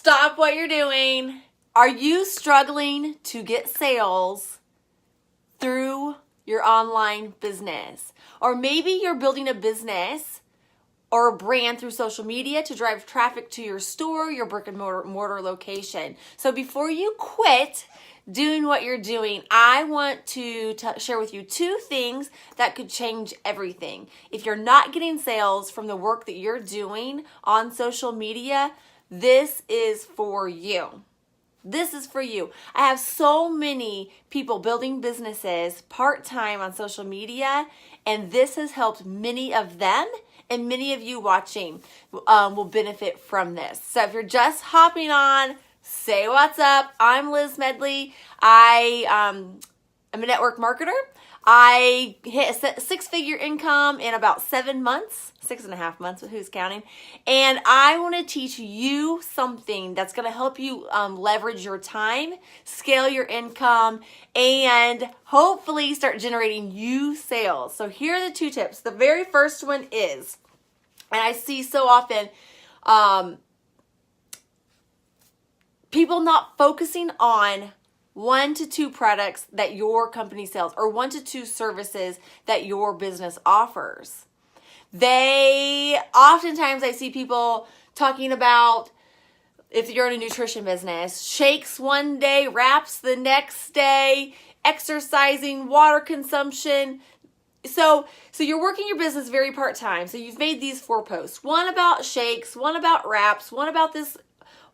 Stop what you're doing. Are you struggling to get sales through your online business? Or maybe you're building a business or a brand through social media to drive traffic to your store, your brick and mortar location. So before you quit doing what you're doing, I want to share with you 2 things that could change everything. If you're not getting sales from the work that you're doing on social media, this is for you. This is for you. I have so many people building businesses part-time on social media, and this has helped many of them, and many of you watching will benefit from this. So if you're just hopping on, say what's up. I'm Liz Medley. I'm a network marketer. I hit a 6-figure income in about 7 months, 6.5 months, but who's counting? And I want to teach you something that's going to help you leverage your time, scale your income, and hopefully start generating you sales. So here are the 2 tips. The very first one is, and I see so often, people not focusing on 1 to 2 products that your company sells or 1 to 2 services that your business offers. Oftentimes I see people talking about, if you're in a nutrition business, shakes one day, wraps the next day, exercising, water consumption. So you're working your business very part-time. So you've made these 4 posts. 1 about shakes, 1 about wraps, 1 about this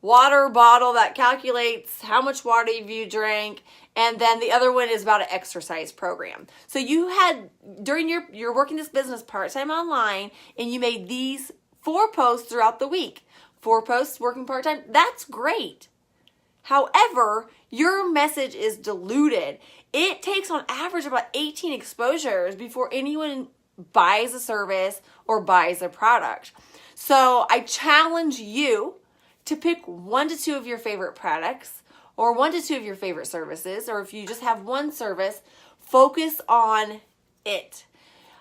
water bottle that calculates how much water you drank, and then the other one is about an exercise program. So you had, you're working this business part-time online, and you made these 4 posts throughout the week. 4 posts working part-time, that's great. However, your message is diluted. It takes on average about 18 exposures before anyone buys a service or buys a product. So I challenge you to pick 1 to 2 of your favorite products or 1 to 2 of your favorite services, or if you just have 1 service, focus on it.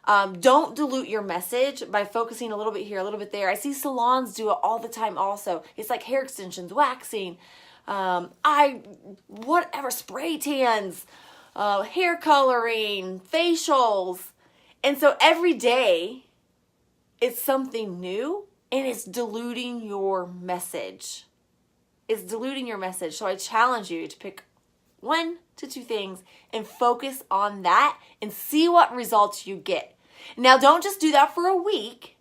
Don't dilute your message by focusing a little bit here, a little bit there. I see salons do it all the time also. It's like hair extensions, waxing, spray tans, hair coloring, facials. And so every day it's something new. And it's diluting your message. It's diluting your message. So I challenge you to pick 1 to 2 things and focus on that and see what results you get. Now, don't just do that for a week.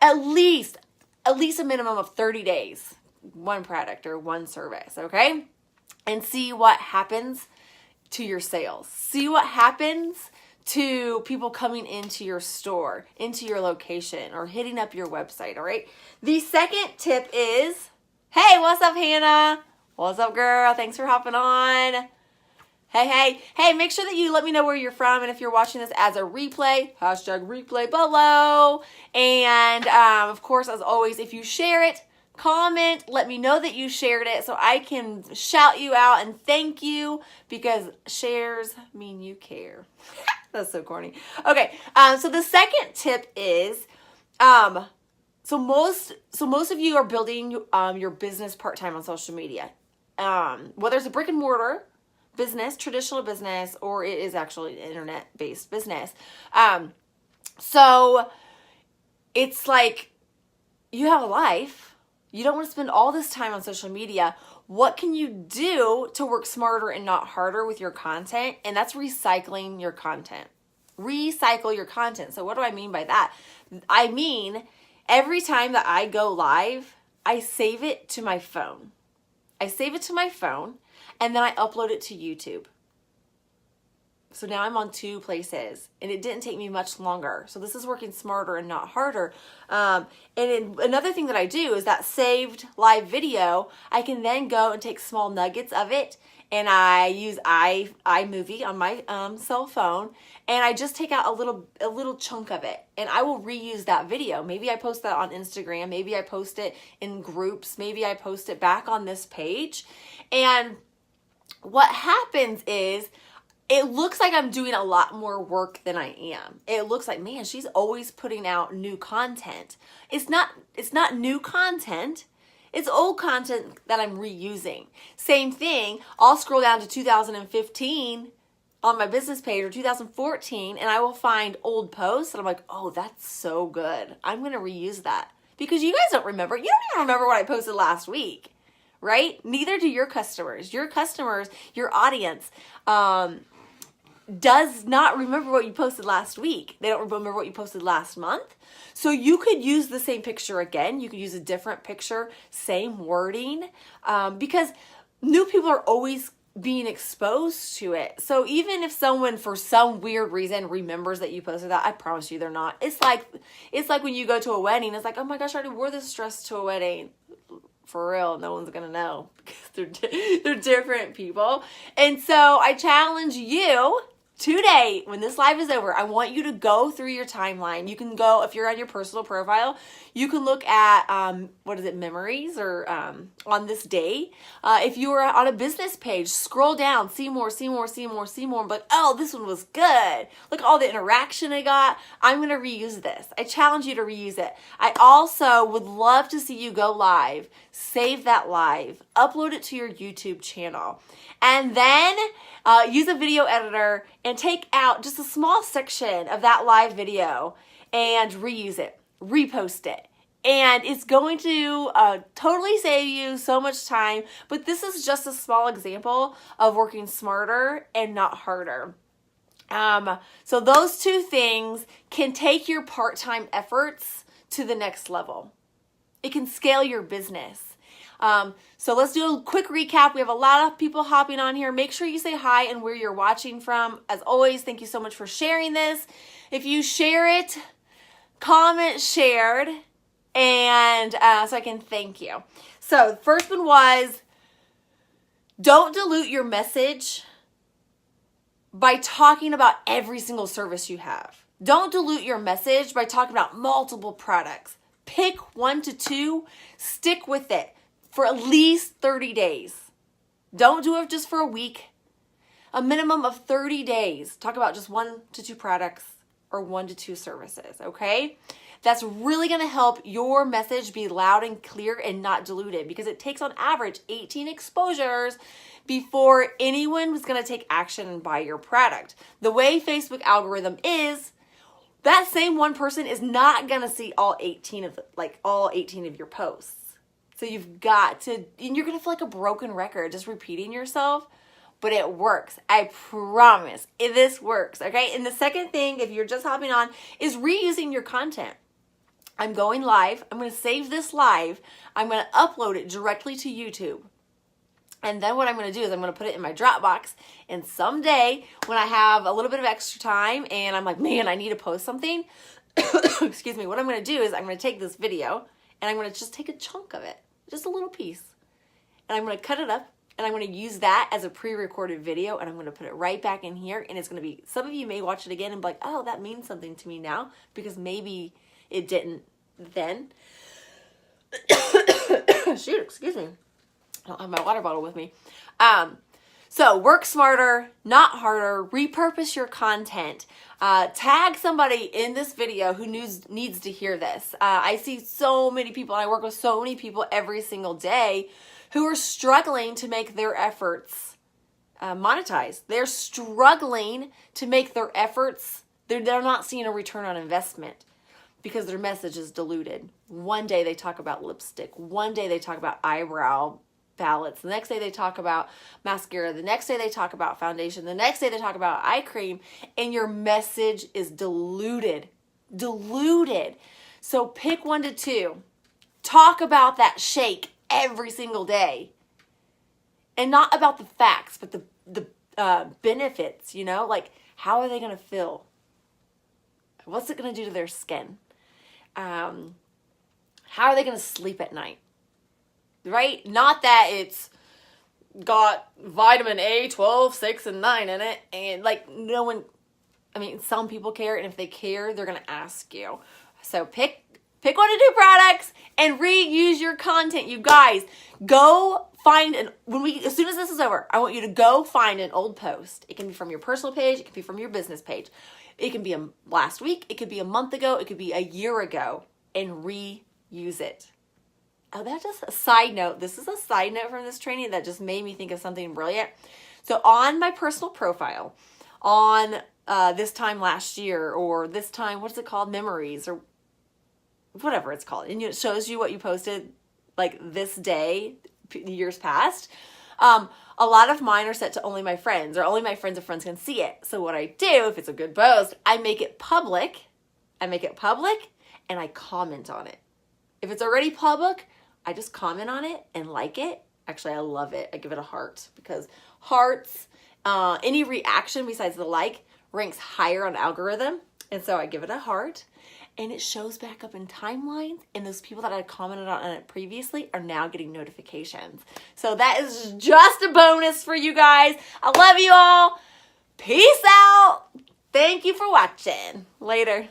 At least a minimum of 30 days. 1 product or 1 service, okay? And see what happens to your sales. See what happens to people coming into your store, into your location, or hitting up your website, all right? The second tip is, hey, what's up, Hannah? What's up, girl? Thanks for hopping on. Hey, make sure that you let me know where you're from, and if you're watching this as a replay, #replay below. And, of course, as always, if you share it, comment, let me know that you shared it so I can shout you out and thank you, because shares mean you care. That's so corny. Okay, so the second tip is, so most of you are building your business part-time on social media. Whether it's a brick and mortar business, traditional business, or it is actually an internet-based business. So it's like you have a life. You don't want to spend all this time on social media. What can you do to work smarter and not harder with your content? And that's recycling your content. Recycle your content. So what do I mean by that? I mean, every time that I go live, I save it to my phone. And then I upload it to YouTube. So now I'm on 2 places, and it didn't take me much longer. So this is working smarter and not harder. Another thing that I do is that saved live video, I can then go and take small nuggets of it, and I use iMovie on my cell phone, and I just take out a little chunk of it, and I will reuse that video. Maybe I post that on Instagram. Maybe I post it in groups. Maybe I post it back on this page. And what happens is, it looks like I'm doing a lot more work than I am. It looks like, man, she's always putting out new content. It's not new content. It's old content that I'm reusing. Same thing, I'll scroll down to 2015 on my business page or 2014 and I will find old posts and I'm like, oh, that's so good. I'm going to reuse that. Because you guys don't remember. You don't even remember what I posted last week, right? Neither do your customers. Your customers, your audience, does not remember what you posted last week. They don't remember what you posted last month. So you could use the same picture again. You could use a different picture, same wording, because new people are always being exposed to it. So even if someone for some weird reason remembers that you posted that, I promise you they're not. It's like when you go to a wedding, it's like, oh my gosh, I already wore this dress to a wedding. For real, no one's gonna know because they're different people. And so I challenge you today, when this live is over, I want you to go through your timeline. You can go, if you're on your personal profile, you can look at, memories or on this day. If you were on a business page, scroll down, see more, but oh, this one was good. Look at all the interaction I got. I'm going to reuse this. I challenge you to reuse it. I also would love to see you go live, save that live, upload it to your YouTube channel, and then use a video editor and take out just a small section of that live video and reuse it, repost it. And it's going to totally save you so much time. But this is just a small example of working smarter and not harder. So those two things can take your part-time efforts to the next level. It can scale your business. So let's do a quick recap. We have a lot of people hopping on here. Make sure you say hi and where you're watching from. As always, thank you so much for sharing this. If you share it, comment shared, and so I can thank you. So the first one was, don't dilute your message by talking about every single service you have. Don't dilute your message by talking about multiple products. Pick 1 to 2, stick with it for at least 30 days. Don't do it just for a week. A minimum of 30 days. Talk about just 1 to 2 products or 1 to 2 services, okay? That's really going to help your message be loud and clear and not diluted, because it takes on average 18 exposures before anyone was going to take action and buy your product. The way Facebook algorithm is, that same one person is not going to see all 18 of your posts. So you've got to, and you're going to feel like a broken record just repeating yourself, but it works. I promise this works, okay? And the second thing, if you're just hopping on, is reusing your content. I'm going live. I'm going to save this live. I'm going to upload it directly to YouTube. And then what I'm going to do is I'm going to put it in my Dropbox. And someday when I have a little bit of extra time and I'm like, man, I need to post something, excuse me, what I'm going to do is I'm going to take this video and I'm going to just take a chunk of it, just a little piece. And I'm going to cut it up and I'm going to use that as a pre-recorded video and I'm going to put it right back in here. And it's going to be, some of you may watch it again and be like, oh, that means something to me now, because maybe it didn't then. Shoot, excuse me. I don't have my water bottle with me. So work smarter, not harder. Repurpose your content. Tag somebody in this video who needs to hear this. I see so many people, and I work with so many people every single day who are struggling to make their efforts monetize. They're struggling to make their efforts, they're not seeing a return on investment because their message is diluted. One day they talk about lipstick. One day they talk about eyebrow palettes. The next day they talk about mascara. The next day they talk about foundation. The next day they talk about eye cream, and your message is diluted. So pick 1 to 2. Talk about that shake every single day, and not about the facts, but the benefits, like how are they going to feel? What's it going to do to their skin? How are they going to sleep at night? Right? Not that it's got vitamin A, 12, 6, and 9 in it. And no one, some people care. And if they care, they're going to ask you. So pick 1 to 2 products and reuse your content. You guys, go find as soon as this is over, I want you to go find an old post. It can be from your personal page. It can be from your business page. It can be last week. It could be a month ago. It could be a year ago, and reuse it. oh, that's just a side note. This is a side note from this training that just made me think of something brilliant. So on my personal profile, on this time last year, or this time, what's it called? Memories, or whatever it's called. And it shows you what you posted like this day, years past. A lot of mine are set to only my friends, or only my friends of friends can see it. So what I do, if it's a good post, I make it public. And I comment on it. If it's already public, I just comment on it and like it. Actually, I love it. I give it a heart, because hearts, any reaction besides the like, ranks higher on algorithm. And so I give it a heart, and it shows back up in timelines, and those people that had commented on it previously are now getting notifications. So that is just a bonus for you guys. I love you all. Peace out. Thank you for watching. Later.